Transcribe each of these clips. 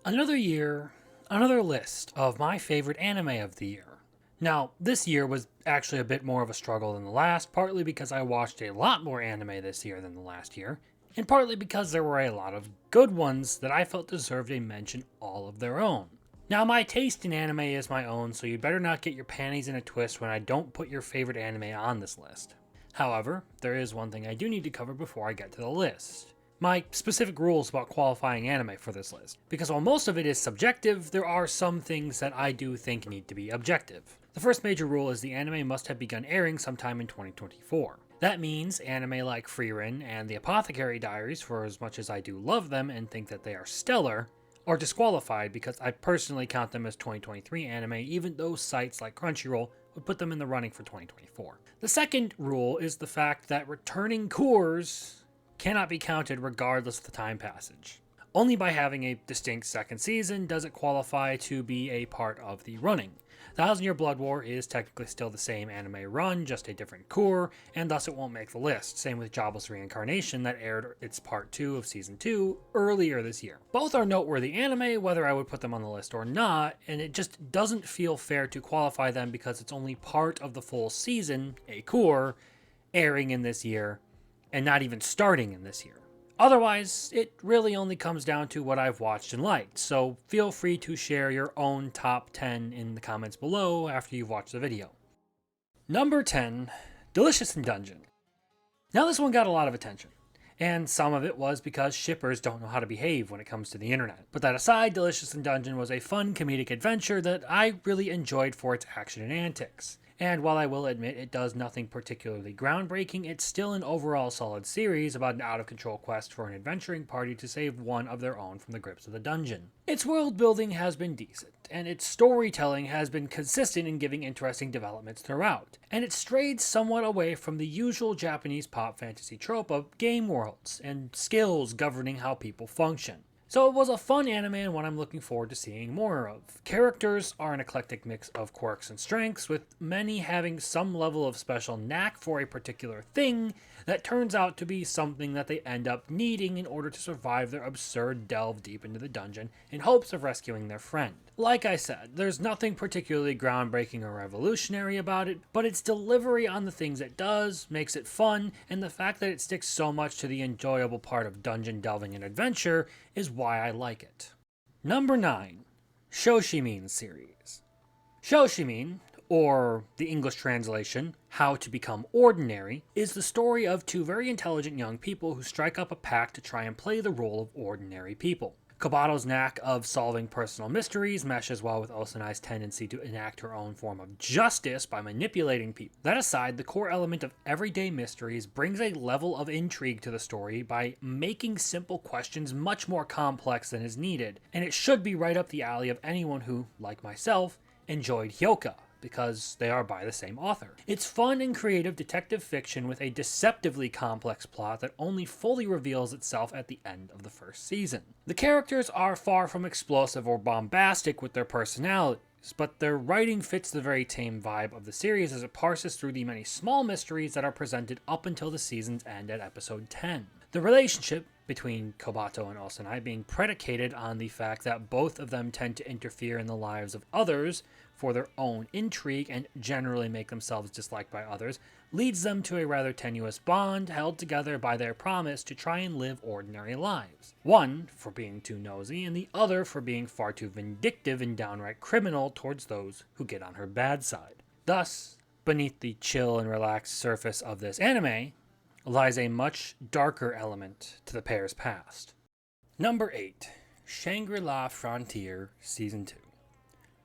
Another year, another list of my favorite anime of the year. Now, this year was actually a bit more of a struggle than the last, partly because I watched a lot more anime this year than the last year, and partly because there were a lot of good ones that I felt deserved a mention all of their own. Now, my taste in anime is my own, so you'd better not get your panties in a twist when I don't put your favorite anime on this list. However, there is one thing I do need to cover before I get to the list. My specific rules about qualifying anime for this list, because while most of it is subjective, there are some things that I do think need to be objective. The first major rule is the anime must have begun airing sometime in 2024. That means anime like Frieren and The Apothecary Diaries, for as much as I do love them and think that they are stellar, are disqualified because I personally count them as 2023 anime, even though sites like Crunchyroll would put them in the running for 2024. The second rule is the fact that returning cores cannot be counted regardless of the time passage. Only by having a distinct second season does it qualify to be a part of the running. Thousand Year Blood War is technically still the same anime run, just a different core, and thus it won't make the list. Same with Jobless Reincarnation that aired its part 2 of season 2 earlier this year. Both are noteworthy anime, whether I would put them on the list or not, and it just doesn't feel fair to qualify them because it's only part of the full season, a core, airing in this year, and not even starting in this year. Otherwise, it really only comes down to what I've watched and liked, so feel free to share your own top 10 in the comments below after you've watched the video. Number 10, Delicious in Dungeon. Now this one got a lot of attention, and some of it was because shippers don't know how to behave when it comes to the internet. But that aside, Delicious in Dungeon was a fun comedic adventure that I really enjoyed for its action and antics. And while I will admit it does nothing particularly groundbreaking, it's still an overall solid series about an out-of-control quest for an adventuring party to save one of their own from the grips of the dungeon. Its world building has been decent, and its storytelling has been consistent in giving interesting developments throughout, and it strayed somewhat away from the usual Japanese pop fantasy trope of game worlds and skills governing how people function. So it was a fun anime and one I'm looking forward to seeing more of. Characters are an eclectic mix of quirks and strengths, with many having some level of special knack for a particular thing that turns out to be something that they end up needing in order to survive their absurd delve deep into the dungeon in hopes of rescuing their friend. Like I said, there's nothing particularly groundbreaking or revolutionary about it, but its delivery on the things it does makes it fun, and the fact that it sticks so much to the enjoyable part of dungeon delving and adventure is why I like it. Number 9, Shimin series. Shimin, or the English translation, How to Become Ordinary, is the story of two very intelligent young people who strike up a pact to try and play the role of ordinary people. Kobato's knack of solving personal mysteries meshes well with Osanai's tendency to enact her own form of justice by manipulating people. That aside, the core element of everyday mysteries brings a level of intrigue to the story by making simple questions much more complex than is needed, and it should be right up the alley of anyone who, like myself, enjoyed Hyoka, because they are by the same author. It's fun and creative detective fiction with a deceptively complex plot that only fully reveals itself at the end of the first season. The characters are far from explosive or bombastic with their personalities, but their writing fits the very tame vibe of the series as it parses through the many small mysteries that are presented up until the season's end at episode 10. The relationship between Kobato and Osanai being predicated on the fact that both of them tend to interfere in the lives of others for their own intrigue and generally make themselves disliked by others, leads them to a rather tenuous bond held together by their promise to try and live ordinary lives. One for being too nosy, and the other for being far too vindictive and downright criminal towards those who get on her bad side. Thus, beneath the chill and relaxed surface of this anime lies a much darker element to the pair's past. Number 8, Shangri-La Frontier Season 2.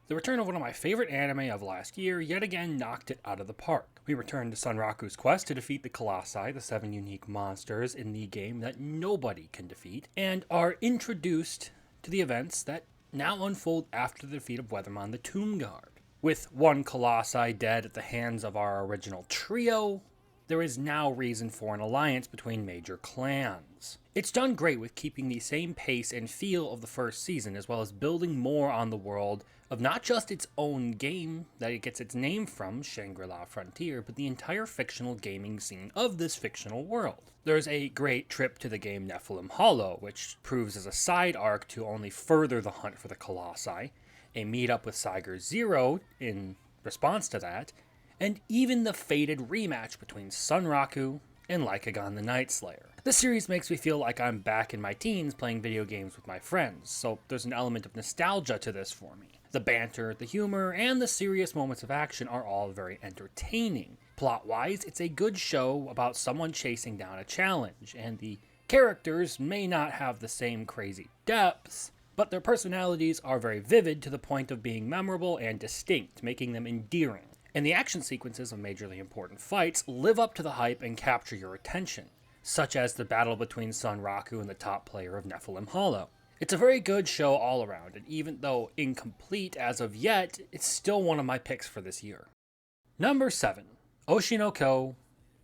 The return of one of my favorite anime of last year yet again knocked it out of the park. We returned to Sunraku's quest to defeat the Colossi, the 7 unique monsters in the game that nobody can defeat, and are introduced to the events that now unfold after the defeat of Weathermon the Tomb Guard. With one Colossi dead at the hands of our original trio, there is now reason for an alliance between major clans. It's done great with keeping the same pace and feel of the first season, as well as building more on the world of not just its own game that it gets its name from, Shangri-La Frontier, but the entire fictional gaming scene of this fictional world. There's a great trip to the game Nephilim Hollow, which proves as a side arc to only further the hunt for the Colossi, a meetup with Saiger Zero in response to that, and even the fated rematch between Sunraku and Lycagon the Night Slayer. This series makes me feel like I'm back in my teens playing video games with my friends, so there's an element of nostalgia to this for me. The banter, the humor, and the serious moments of action are all very entertaining. Plot-wise, it's a good show about someone chasing down a challenge, and the characters may not have the same crazy depths, but their personalities are very vivid to the point of being memorable and distinct, making them endearing. And the action sequences of majorly important fights live up to the hype and capture your attention, such as the battle between Sunraku and the top player of Nephilim Hollow. It's a very good show all around, and even though incomplete as of yet, it's still one of my picks for this year. Number 7. Oshi no Ko,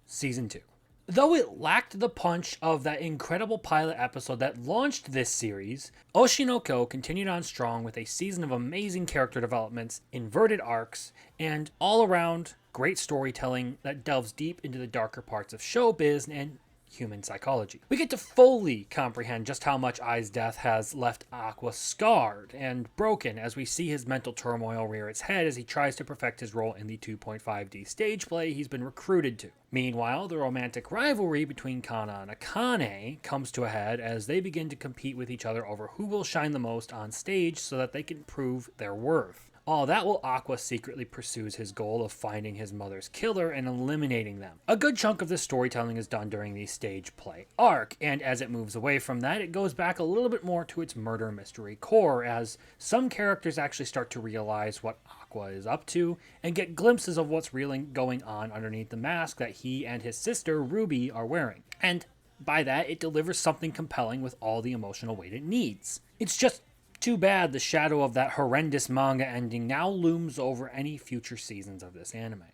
Season 2. Though it lacked the punch of that incredible pilot episode that launched this series, Oshi no Ko continued on strong with a season of amazing character developments, inverted arcs, and all-around great storytelling that delves deep into the darker parts of showbiz and human psychology. We get to fully comprehend just how much Ai's death has left Aqua scarred and broken as we see his mental turmoil rear its head as he tries to perfect his role in the 2.5D stage play he's been recruited to. Meanwhile, the romantic rivalry between Kana and Akane comes to a head as they begin to compete with each other over who will shine the most on stage so that they can prove their worth. All that while Aqua secretly pursues his goal of finding his mother's killer and eliminating them. A good chunk of this storytelling is done during the stage play arc, and as it moves away from that, it goes back a little bit more to its murder mystery core, as some characters actually start to realize what Aqua is up to, and get glimpses of what's really going on underneath the mask that he and his sister, Ruby, are wearing. And by that, it delivers something compelling with all the emotional weight it needs. It's just too bad the shadow of that horrendous manga ending now looms over any future seasons of this anime.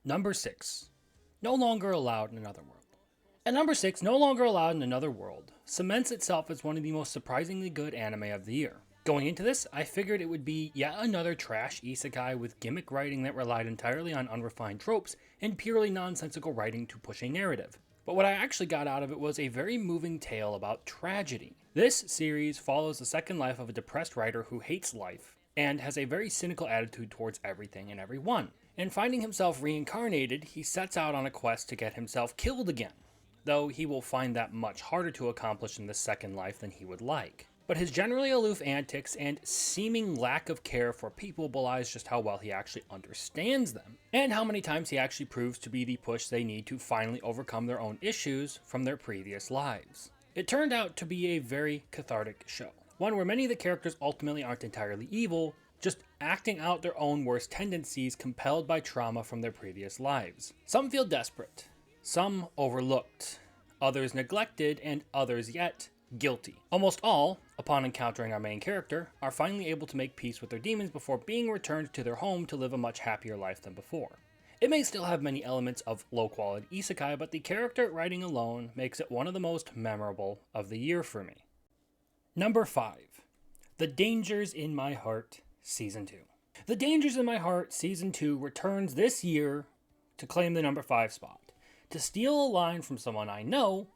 Number 6. No Longer Allowed in Another World. At number 6, No Longer Allowed in Another World cements itself as one of the most surprisingly good anime of the year. Going into this, I figured it would be yet another trash isekai with gimmick writing that relied entirely on unrefined tropes and purely nonsensical writing to push a narrative. But what I actually got out of it was a very moving tale about tragedy. This series follows the second life of a depressed writer who hates life and has a very cynical attitude towards everything and everyone. And finding himself reincarnated, he sets out on a quest to get himself killed again, though he will find that much harder to accomplish in this second life than he would like. But his generally aloof antics and seeming lack of care for people belies just how well he actually understands them, and how many times he actually proves to be the push they need to finally overcome their own issues from their previous lives. It turned out to be a very cathartic show, one where many of the characters ultimately aren't entirely evil, just acting out their own worst tendencies compelled by trauma from their previous lives. Some feel desperate, some overlooked, others neglected, and others yet guilty. Almost all, upon encountering our main character, are finally able to make peace with their demons before being returned to their home to live a much happier life than before. It may still have many elements of low-quality isekai, but the character writing alone makes it one of the most memorable of the year for me. Number 5. The Dangers in My Heart, Season 2. The Dangers in My Heart, Season 2 returns this year to claim the number 5 spot. To steal a line from someone I know,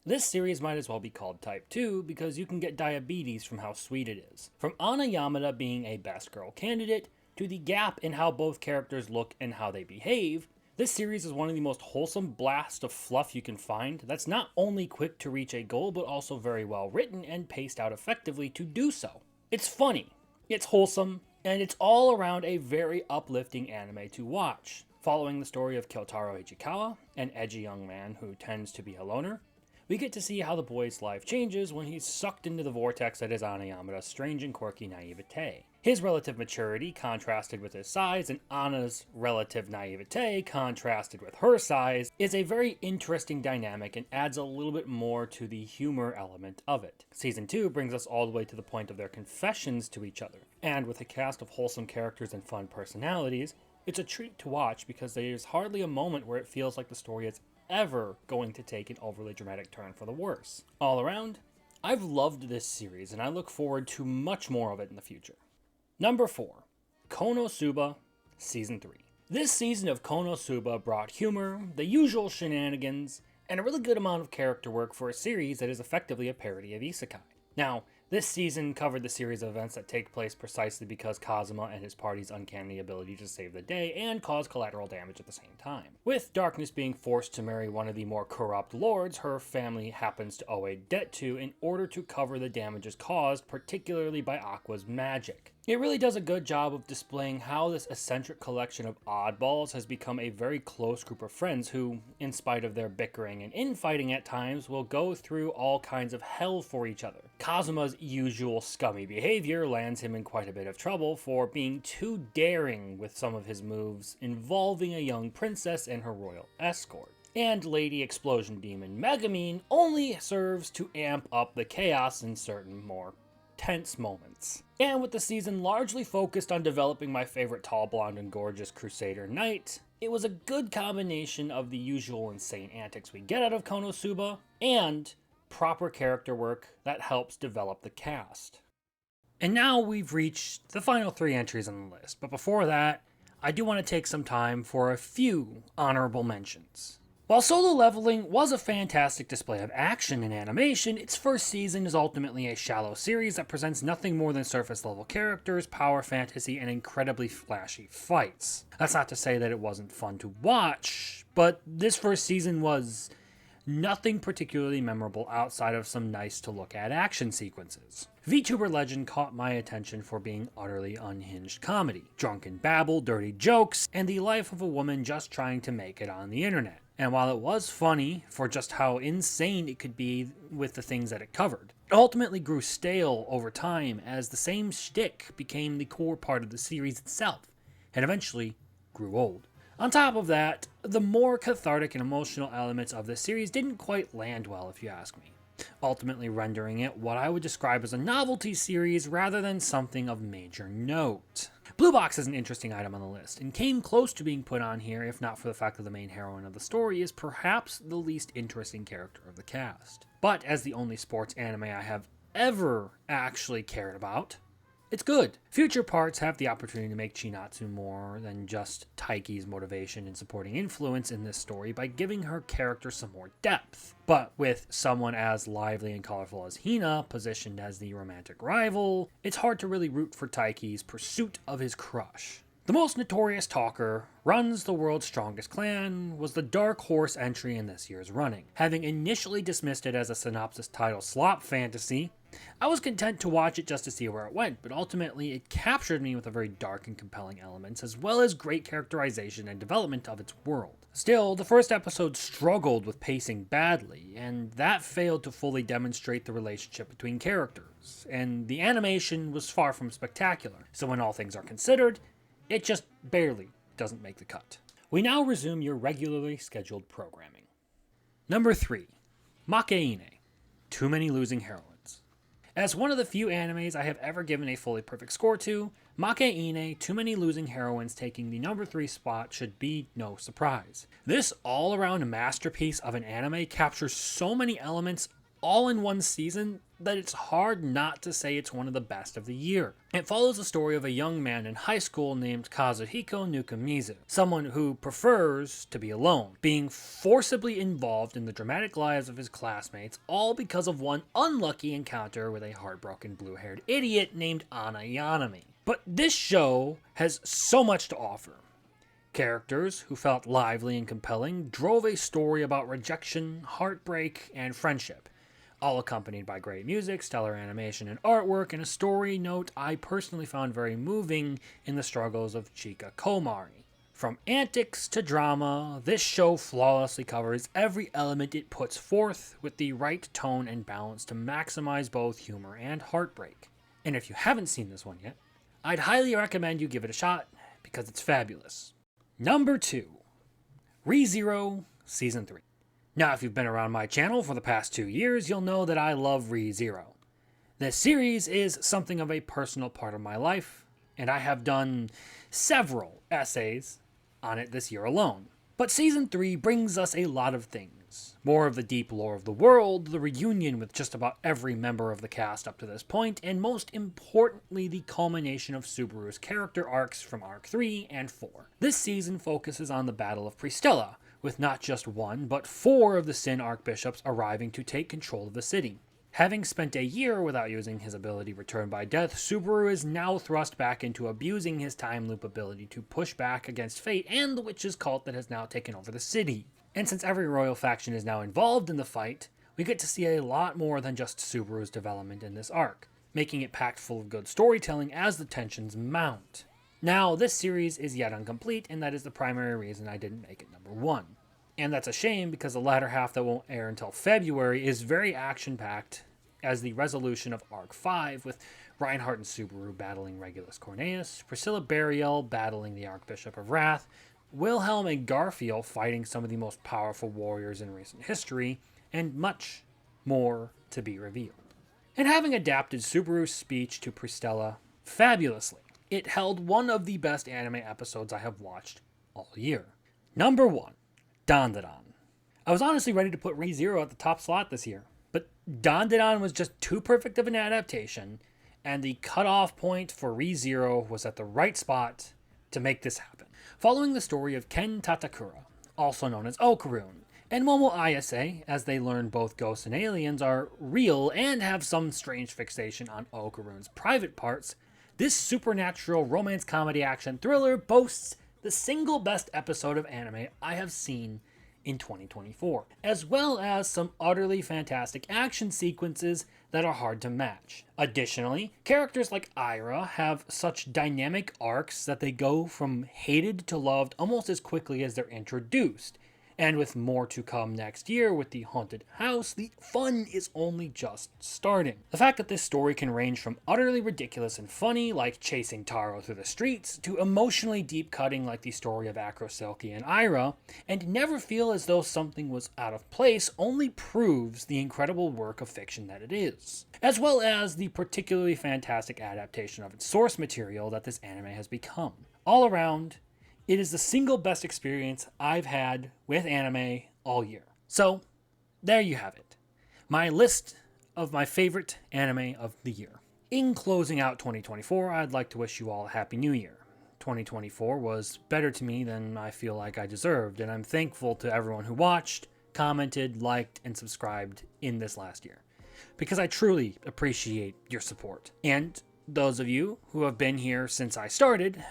this series might as well be called Type 2 because you can get diabetes from how sweet it is. From Ana Yamada being a best girl candidate, to the gap in how both characters look and how they behave, this series is one of the most wholesome blasts of fluff you can find that's not only quick to reach a goal but also very well written and paced out effectively to do so. It's funny, it's wholesome, and it's all around a very uplifting anime to watch. Following the story of Kyotaro Ichikawa, an edgy young man who tends to be a loner, we get to see how the boy's life changes when he's sucked into the vortex that is Ana Yamada's strange and quirky naivete. His relative maturity contrasted with his size, and Ana's relative naivete contrasted with her size, is a very interesting dynamic and adds a little bit more to the humor element of it. Season 2 brings us all the way to the point of their confessions to each other, and with a cast of wholesome characters and fun personalities, It's a treat to watch because there's hardly a moment where it feels like the story is ever going to take an overly dramatic turn for the worse. All around, I've loved this series and I look forward to much more of it in the future. Number 4. Konosuba Season 3. This season of Konosuba brought humor, the usual shenanigans, and a really good amount of character work for a series that is effectively a parody of isekai. Now, this season covered the series of events that take place precisely because Kazuma and his party's uncanny ability to save the day and cause collateral damage at the same time. With Darkness being forced to marry one of the more corrupt lords her family happens to owe a debt to in order to cover the damages caused, particularly by Aqua's magic. It really does a good job of displaying how this eccentric collection of oddballs has become a very close group of friends who, in spite of their bickering and infighting at times, will go through all kinds of hell for each other. Kazuma's usual scummy behavior lands him in quite a bit of trouble for being too daring with some of his moves involving a young princess and her royal escort. And Lady Explosion Demon Megumin only serves to amp up the chaos in certain more tense moments. And with the season largely focused on developing my favorite tall, blonde, and gorgeous Crusader Knight, it was a good combination of the usual insane antics we get out of Konosuba and proper character work that helps develop the cast. And now we've reached the final 3 entries on the list, but before that, I do want to take some time for a few honorable mentions. While Solo Leveling was a fantastic display of action and animation, its first season is ultimately a shallow series that presents nothing more than surface-level characters, power fantasy, and incredibly flashy fights. That's not to say that it wasn't fun to watch, but this first season was nothing particularly memorable outside of some nice-to-look-at action sequences. VTuber Legend caught my attention for being utterly unhinged comedy, drunken babble, dirty jokes, and the life of a woman just trying to make it on the internet. And while it was funny for just how insane it could be with the things that it covered, it ultimately grew stale over time as the same shtick became the core part of the series itself, and eventually grew old. On top of that, the more cathartic and emotional elements of this series didn't quite land well, if you ask me, ultimately rendering it what I would describe as a novelty series rather than something of major note. Blue Box is an interesting item on the list, and came close to being put on here if not for the fact that the main heroine of the story is perhaps the least interesting character of the cast. But as the only sports anime I have ever actually cared about, it's good. Future parts have the opportunity to make Chinatsu more than just Taiki's motivation and supporting influence in this story by giving her character some more depth. But with someone as lively and colorful as Hina positioned as the romantic rival, it's hard to really root for Taiki's pursuit of his crush. The most notorious talker, runs the world's strongest clan, was the dark horse entry in this year's running. Having initially dismissed it as a synopsis title slop fantasy, I was content to watch it just to see where it went, but ultimately it captured me with a very dark and compelling elements, as well as great characterization and development of its world. Still, the first episode struggled with pacing badly, and that failed to fully demonstrate the relationship between characters, and the animation was far from spectacular, so when all things are considered, it just barely doesn't make the cut. We now resume your regularly scheduled programming. Number 3. Makeine. Too Many Losing Heroines. As one of the few animes I have ever given a fully perfect score to, Makeine, Too Many Losing Heroines taking the number 3 spot should be no surprise. This all-around masterpiece of an anime captures so many elements all in one season that it's hard not to say it's one of the best of the year. It follows the story of a young man in high school named Kazuhiko Nukamizu, someone who prefers to be alone, being forcibly involved in the dramatic lives of his classmates, all because of one unlucky encounter with a heartbroken blue-haired idiot named Ana Yanami. But this show has so much to offer. Characters who felt lively and compelling drove a story about rejection, heartbreak, and friendship, all accompanied by great music, stellar animation and artwork, and a story note I personally found very moving in the struggles of Chika Komari. From antics to drama, this show flawlessly covers every element it puts forth with the right tone and balance to maximize both humor and heartbreak. And if you haven't seen this one yet, I'd highly recommend you give it a shot because it's fabulous. Number 2. ReZero Season 3. Now, if you've been around my channel for the past 2 years, you'll know that I love ReZero. This series is something of a personal part of my life, and I have done several essays on it this year alone. But Season 3 brings us a lot of things. More of the deep lore of the world, the reunion with just about every member of the cast up to this point, and most importantly, the culmination of Subaru's character arcs from Arc 3 and 4. This season focuses on the Battle of Pristella, with not just one, but 4 of the Sin Archbishops arriving to take control of the city. Having spent a year without using his ability Return by Death, Subaru is now thrust back into abusing his time loop ability to push back against fate and the witches cult that has now taken over the city. And since every royal faction is now involved in the fight, we get to see a lot more than just Subaru's development in this arc, making it packed full of good storytelling as the tensions mount. Now, this series is yet incomplete, and that is the primary reason I didn't make it number 1. And that's a shame because the latter half that won't air until February is very action-packed, as the resolution of Arc 5 with Reinhardt and Subaru battling Regulus Corneus, Priscilla Burial battling the Archbishop of Wrath, Wilhelm and Garfield fighting some of the most powerful warriors in recent history, and much more to be revealed. And having adapted Subaru's speech to Pristella fabulously, it held one of the best anime episodes I have watched all year. Number 1. Dandadan. I was honestly ready to put ReZero at the top slot this year, but Dandadan was just too perfect of an adaptation, and the cutoff point for ReZero was at the right spot to make this happen. Following the story of Ken Tatakura, also known as Okarun, and Momo Ayase, as they learn both ghosts and aliens are real and have some strange fixation on Okarun's private parts, this supernatural romance comedy action thriller boasts the single best episode of anime I have seen in 2024, as well as some utterly fantastic action sequences that are hard to match. Additionally, characters like Ira have such dynamic arcs that they go from hated to loved almost as quickly as they're introduced. And with more to come next year with the haunted house, the fun is only just starting. The fact that this story can range from utterly ridiculous and funny, like chasing Taro through the streets, to emotionally deep-cutting like the story of Acro Silky and Ira, and never feel as though something was out of place only proves the incredible work of fiction that it is. As well as the particularly fantastic adaptation of its source material that this anime has become. All around, it is the single best experience I've had with anime all year. So, there you have it. My list of my favorite anime of the year. In closing out 2024, I'd like to wish you all a Happy New Year. 2024 was better to me than I feel like I deserved, and I'm thankful to everyone who watched, commented, liked, and subscribed in this last year, because I truly appreciate your support. And those of you who have been here since I started,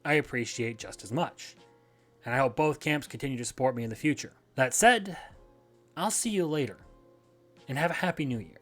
I appreciate just as much. And I hope both camps continue to support me in the future. That said, I'll see you later, and have a Happy New Year.